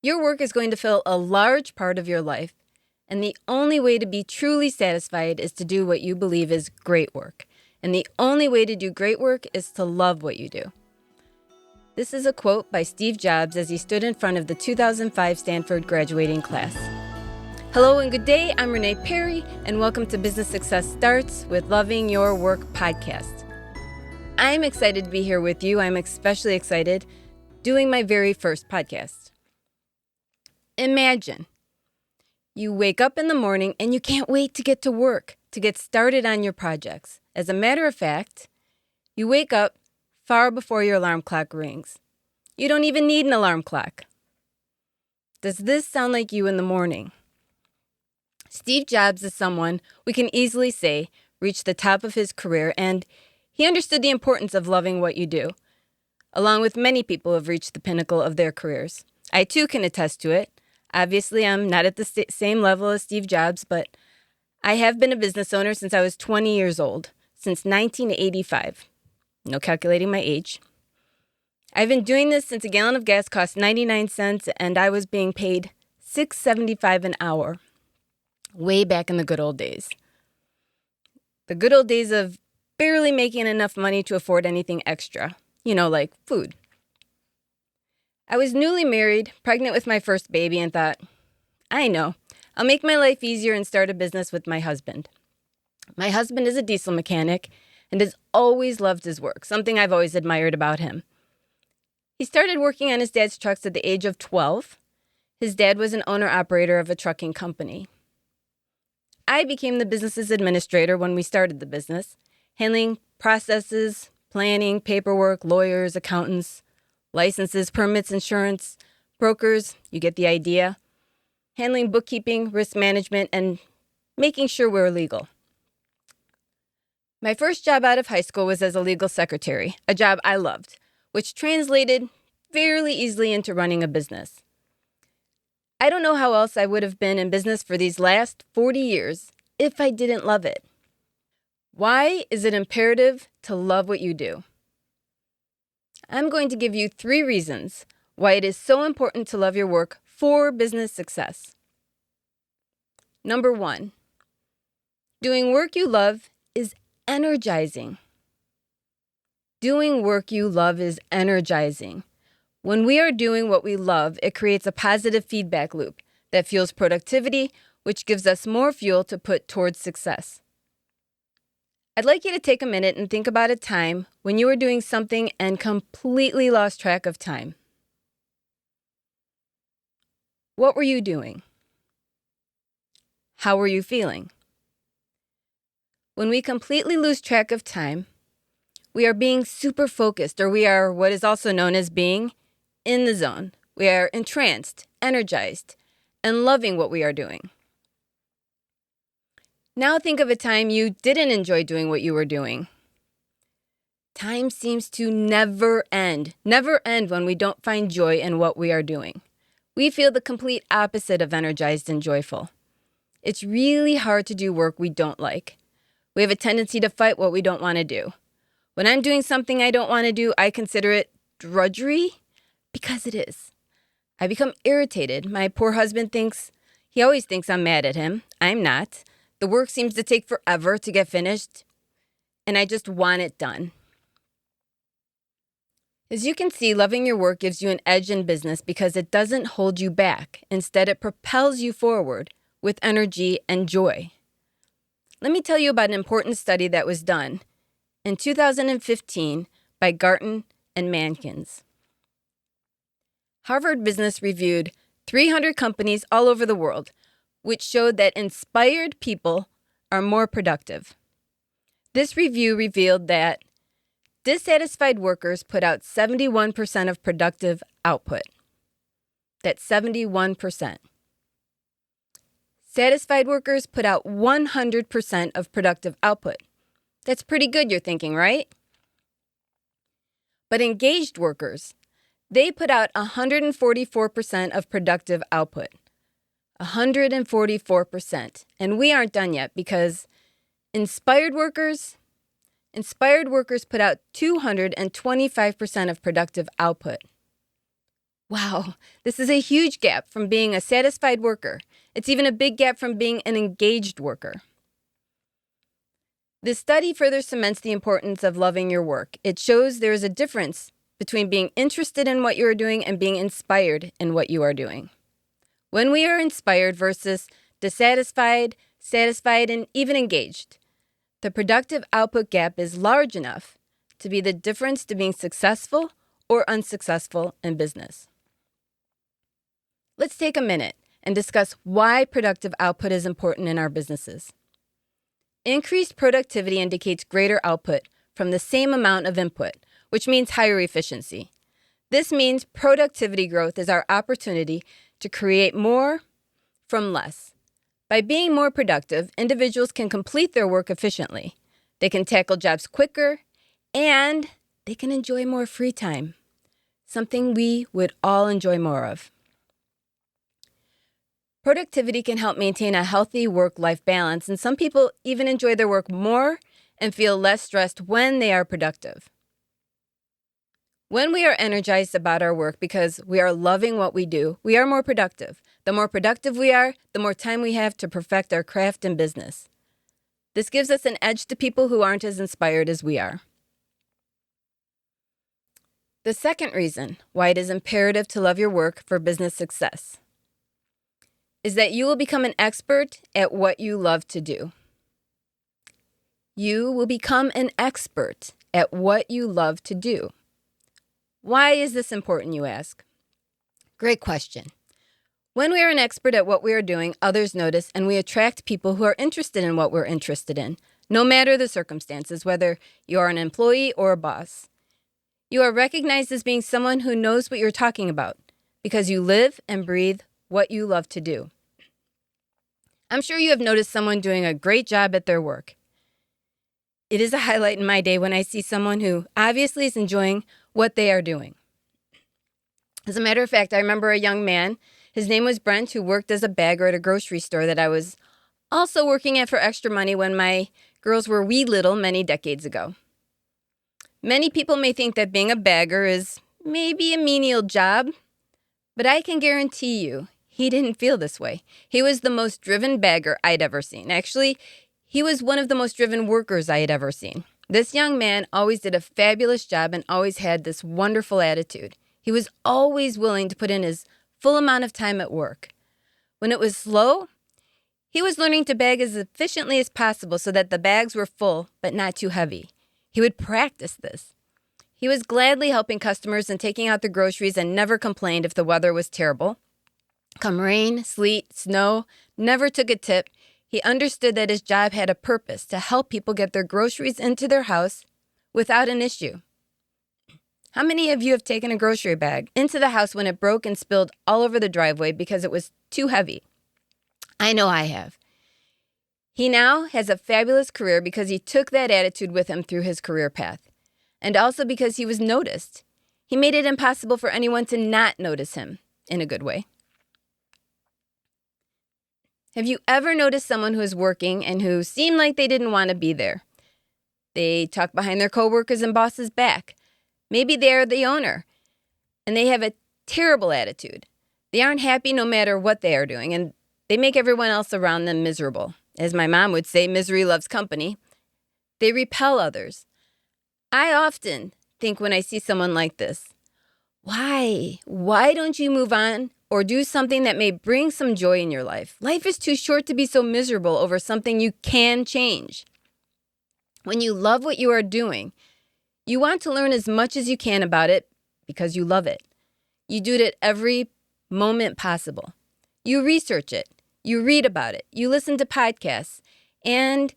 Your work is going to fill a large part of your life, and the only way to be truly satisfied is to do what you believe is great work. And the only way to do great work is to love what you do. This is a quote by Steve Jobs as he stood in front of the 2005 Stanford graduating class. Hello and good day, I'm Renee Perry, and welcome to Business Success Starts with Loving Your Work podcast. I'm excited to be here with you. I'm especially excited doing my very first podcast. Imagine you wake up in the morning and you can't wait to get to work, to get started on your projects. As a matter of fact, you wake up far before your alarm clock rings. You don't even need an alarm clock. Does this sound like you in the morning? Steve Jobs is someone we can easily say reached the top of his career, and he understood the importance of loving what you do, along with many people who have reached the pinnacle of their careers. I too can attest to it. Obviously, I'm not at the same level as Steve Jobs, but I have been a business owner since I was 20 years old, since 1985. No calculating my age. I've been doing this since a gallon of gas cost 99 cents and I was being paid $6.75 an hour, way back in the good old days. The good old days of barely making enough money to afford anything extra, like food. I was newly married, pregnant with my first baby, and thought, I know, I'll make my life easier and start a business with my husband. My husband is a diesel mechanic and has always loved his work, something I've always admired about him. He started working on his dad's trucks at the age of 12. His dad was an owner-operator of a trucking company. I became the business's administrator when we started the business, handling processes, planning, paperwork, lawyers, accountants, licenses, permits, insurance, brokers, you get the idea, handling bookkeeping, risk management, and making sure we're legal. My first job out of high school was as a legal secretary, a job I loved, which translated fairly easily into running a business. I don't know how else I would have been in business for these last 40 years if I didn't love it. Why is it imperative to love what you do? I'm going to give you 3 reasons why it is so important to love your work for business success. Number 1, doing work you love is energizing. Doing work you love is energizing. When we are doing what we love, it creates a positive feedback loop that fuels productivity, which gives us more fuel to put towards success. I'd like you to take a minute and think about a time when you were doing something and completely lost track of time. What were you doing? How were you feeling? When we completely lose track of time, we are being super focused, or we are what is also known as being in the zone. We are entranced, energized, and loving what we are doing. Now think of a time you didn't enjoy doing what you were doing. Time seems to never end when we don't find joy in what we are doing. We feel the complete opposite of energized and joyful. It's really hard to do work we don't like. We have a tendency to fight what we don't want to do. When I'm doing something I don't want to do, I consider it drudgery, because it is. I become irritated. My poor husband always thinks I'm mad at him. I'm not. The work seems to take forever to get finished, and I just want it done. As you can see, loving your work gives you an edge in business because it doesn't hold you back. Instead, it propels you forward with energy and joy. Let me tell you about an important study that was done in 2015 by Garton and Mankins. Harvard Business reviewed 300 companies all over the world, which showed that inspired people are more productive. This review revealed that dissatisfied workers put out 71% of productive output. That's 71%. Satisfied workers put out 100% of productive output. That's pretty good, you're thinking, right? But engaged workers, they put out 144% of productive output. 144%. And we aren't done yet because inspired workers put out 225% of productive output. Wow, this is a huge gap from being a satisfied worker. It's even a big gap from being an engaged worker. This study further cements the importance of loving your work. It shows there is a difference between being interested in what you are doing and being inspired in what you are doing. When we are inspired versus dissatisfied, satisfied, and even engaged, the productive output gap is large enough to be the difference to being successful or unsuccessful in business. Let's take a minute and discuss why productive output is important in our businesses. Increased productivity indicates greater output from the same amount of input, which means higher efficiency. This means productivity growth is our opportunity to create more from less. By being more productive, individuals can complete their work efficiently. They can tackle jobs quicker, and they can enjoy more free time, something we would all enjoy more of. Productivity can help maintain a healthy work-life balance, and some people even enjoy their work more and feel less stressed when they are productive. When we are energized about our work because we are loving what we do, we are more productive. The more productive we are, the more time we have to perfect our craft and business. This gives us an edge to people who aren't as inspired as we are. The second reason why it is imperative to love your work for business success is that you will become an expert at what you love to do. You will become an expert at what you love to do. Why is this important, you ask? Great question. When we are an expert at what we are doing, others notice, and we attract people who are interested in what we're interested in, no matter the circumstances, whether you are an employee or a boss. You are recognized as being someone who knows what you're talking about because you live and breathe what you love to do. I'm sure you have noticed someone doing a great job at their work. It is a highlight in my day when I see someone who obviously is enjoying what they are doing. As a matter of fact, I remember a young man, his name was Brent, who worked as a bagger at a grocery store that I was also working at for extra money when my girls were wee little many decades ago. Many people may think that being a bagger is maybe a menial job, but I can guarantee you he didn't feel this way. He was the most driven bagger I'd ever seen. Actually, he was one of the most driven workers I had ever seen. This young man always did a fabulous job and always had this wonderful attitude. He was always willing to put in his full amount of time at work. When it was slow, he was learning to bag as efficiently as possible so that the bags were full but not too heavy. He would practice this. He was gladly helping customers and taking out the groceries and never complained if the weather was terrible. Come rain, sleet, snow, never took a tip. He understood that his job had a purpose to help people get their groceries into their house without an issue. How many of you have taken a grocery bag into the house when it broke and spilled all over the driveway because it was too heavy? I know I have. He now has a fabulous career because he took that attitude with him through his career path, and also because he was noticed. He made it impossible for anyone to not notice him in a good way. Have you ever noticed someone who is working and who seemed like they didn't want to be there? They talk behind their coworkers and bosses' back. Maybe they're the owner, and they have a terrible attitude. They aren't happy no matter what they are doing, and they make everyone else around them miserable. As my mom would say, misery loves company. They repel others. I often think when I see someone like this, why? Why don't you move on or do something that may bring some joy in your life? Life is too short to be so miserable over something you can change. When you love what you are doing, you want to learn as much as you can about it because you love it. You do it at every moment possible. You research it. You read about it. You listen to podcasts. And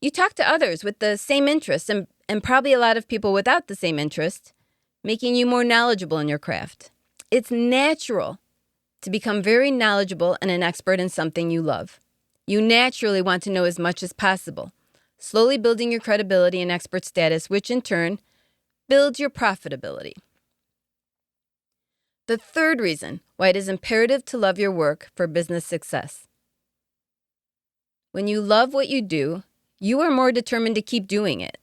you talk to others with the same interests and probably a lot of people without the same interest, making you more knowledgeable in your craft. It's natural to become very knowledgeable and an expert in something you love. You naturally want to know as much as possible, slowly building your credibility and expert status, which in turn builds your profitability. The third reason why it is imperative to love your work for business success. When you love what you do, you are more determined to keep doing it.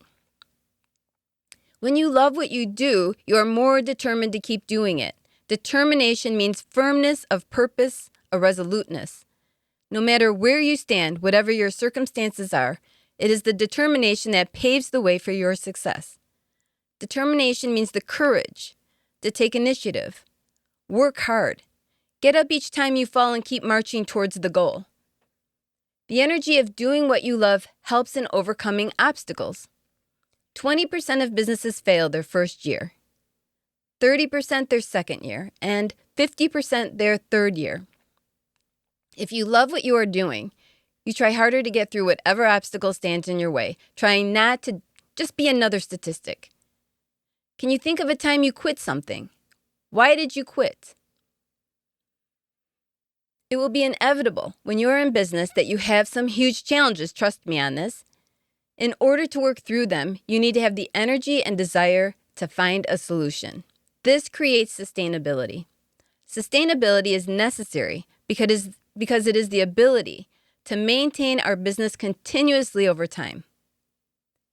When you love what you do, you are more determined to keep doing it. Determination means firmness of purpose, a resoluteness. No matter where you stand, whatever your circumstances are, it is the determination that paves the way for your success. Determination means the courage to take initiative, work hard, get up each time you fall and keep marching towards the goal. The energy of doing what you love helps in overcoming obstacles. 20% of businesses fail their first year, 30% their second year, and 50% their third year. If you love what you are doing, you try harder to get through whatever obstacle stands in your way, trying not to just be another statistic. Can you think of a time you quit something? Why did you quit? It will be inevitable when you are in business that you have some huge challenges, trust me on this. In order to work through them, you need to have the energy and desire to find a solution. This creates sustainability. Sustainability is necessary because it is the ability to maintain our business continuously over time.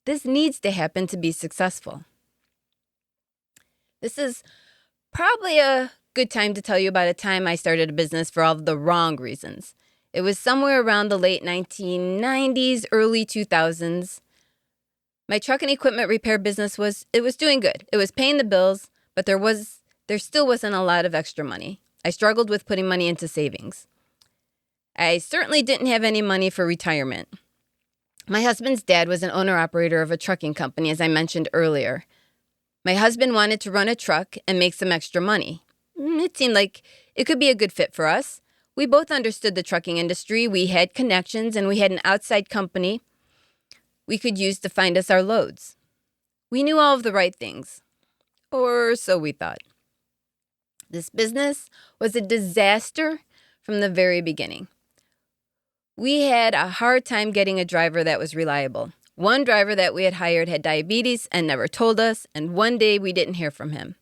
This needs to happen to be successful. This is probably a good time to tell you about a time I started a business for all of the wrong reasons. It was somewhere around the late 1990s, early 2000s. My truck and equipment repair business was doing good. It was paying the bills, but there still wasn't a lot of extra money. I struggled with putting money into savings. I certainly didn't have any money for retirement. My husband's dad was an owner-operator of a trucking company, as I mentioned earlier. My husband wanted to run a truck and make some extra money. It seemed like it could be a good fit for us. We both understood the trucking industry. We had connections, and we had an outside company we could use to find us our loads. We knew all of the right things, or so we thought. This business was a disaster from the very beginning. We had a hard time getting a driver that was reliable. One driver that we had hired had diabetes and never told us, and one day we didn't hear from him.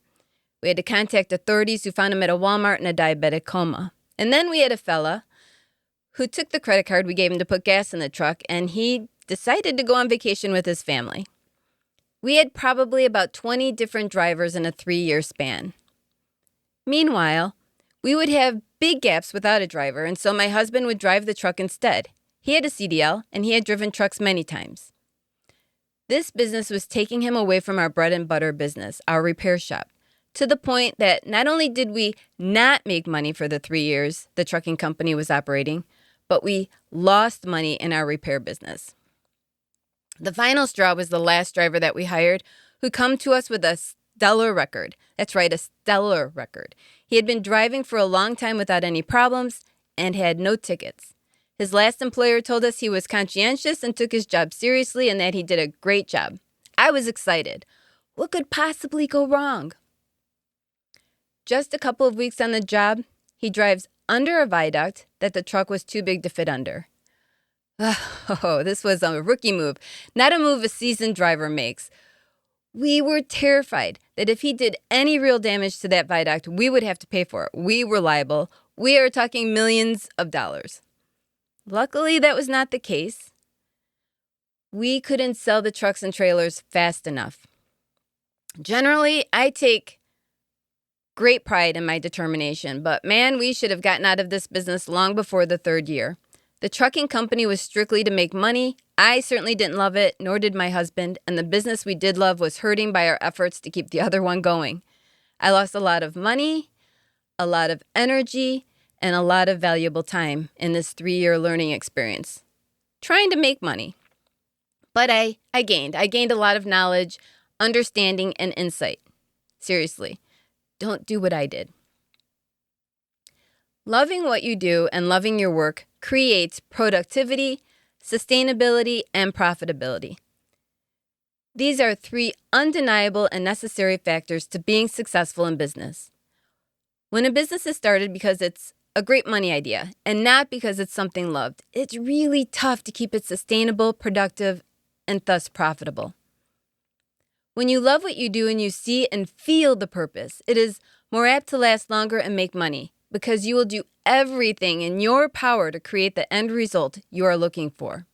We had to contact authorities who found him at a Walmart in a diabetic coma. And then we had a fella who took the credit card we gave him to put gas in the truck, and he decided to go on vacation with his family. We had probably about 20 different drivers in a 3-year span. Meanwhile, we would have big gaps without a driver, and so my husband would drive the truck instead. He had a CDL, and he had driven trucks many times. This business was taking him away from our bread and butter business, our repair shop, to the point that not only did we not make money for the 3 years the trucking company was operating, but we lost money in our repair business. The final straw was the last driver that we hired, who come to us with a stellar record. That's right, a stellar record. He had been driving for a long time without any problems and had no tickets. His last employer told us he was conscientious and took his job seriously and that he did a great job. I was excited. What could possibly go wrong? Just a couple of weeks on the job, he drives under a viaduct that the truck was too big to fit under. Oh, this was a rookie move, not a move a seasoned driver makes. We were terrified that if he did any real damage to that viaduct, we would have to pay for it. We were liable. We are talking millions of dollars. Luckily, that was not the case. We couldn't sell the trucks and trailers fast enough. Generally, I take great pride in my determination, but man, we should have gotten out of this business long before the 3rd year. The trucking company was strictly to make money. I certainly didn't love it, nor did my husband, and the business we did love was hurting by our efforts to keep the other one going. I lost a lot of money, a lot of energy, and a lot of valuable time in this 3-year learning experience, trying to make money. But I gained a lot of knowledge, understanding, and insight. Seriously. Don't do what I did. Loving what you do and loving your work creates productivity, sustainability, and profitability. These are 3 undeniable and necessary factors to being successful in business. When a business is started because it's a great money idea and not because it's something loved, it's really tough to keep it sustainable, productive, and thus profitable. When you love what you do and you see and feel the purpose, it is more apt to last longer and make money because you will do everything in your power to create the end result you are looking for.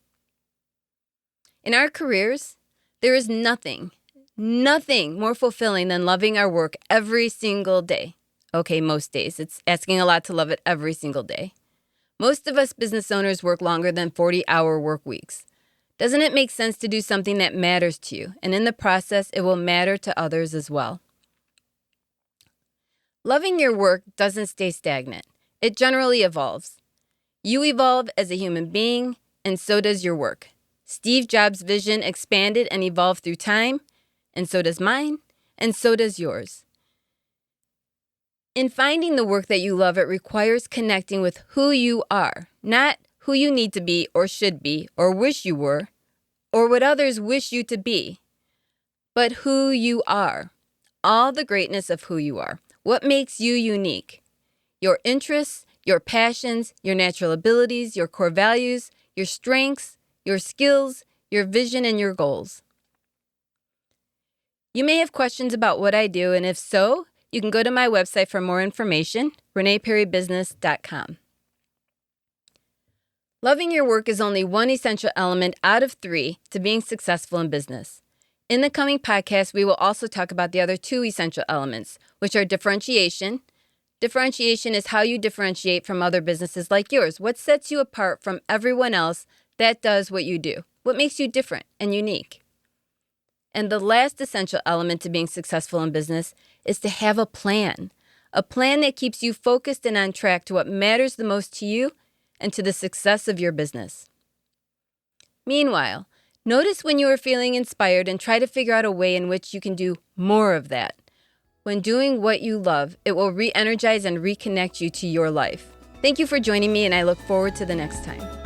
In our careers, there is nothing more fulfilling than loving our work every single day. Okay, most days. It's asking a lot to love it every single day. Most of us business owners work longer than 40-hour work weeks. Doesn't it make sense to do something that matters to you? And in the process, it will matter to others as well. Loving your work doesn't stay stagnant. It generally evolves. You evolve as a human being, and so does your work. Steve Jobs' vision expanded and evolved through time, and so does mine, and so does yours. In finding the work that you love, it requires connecting with who you are, not who you need to be or should be or wish you were, or what others wish you to be, but who you are. All the greatness of who you are. What makes you unique? Your interests, your passions, your natural abilities, your core values, your strengths, your skills, your vision, and your goals. You may have questions about what I do, and if so, you can go to my website for more information, reneeperrybusiness.com. Loving your work is only one essential element out of 3 to being successful in business. In the coming podcast, we will also talk about the other 2 essential elements, which are differentiation. Differentiation is how you differentiate from other businesses like yours. What sets you apart from everyone else that does what you do? What makes you different and unique? And the last essential element to being successful in business is to have a plan that keeps you focused and on track to what matters the most to you and to the success of your business. Meanwhile, notice when you are feeling inspired and try to figure out a way in which you can do more of that. When doing what you love, it will re-energize and reconnect you to your life. Thank you for joining me, and I look forward to the next time.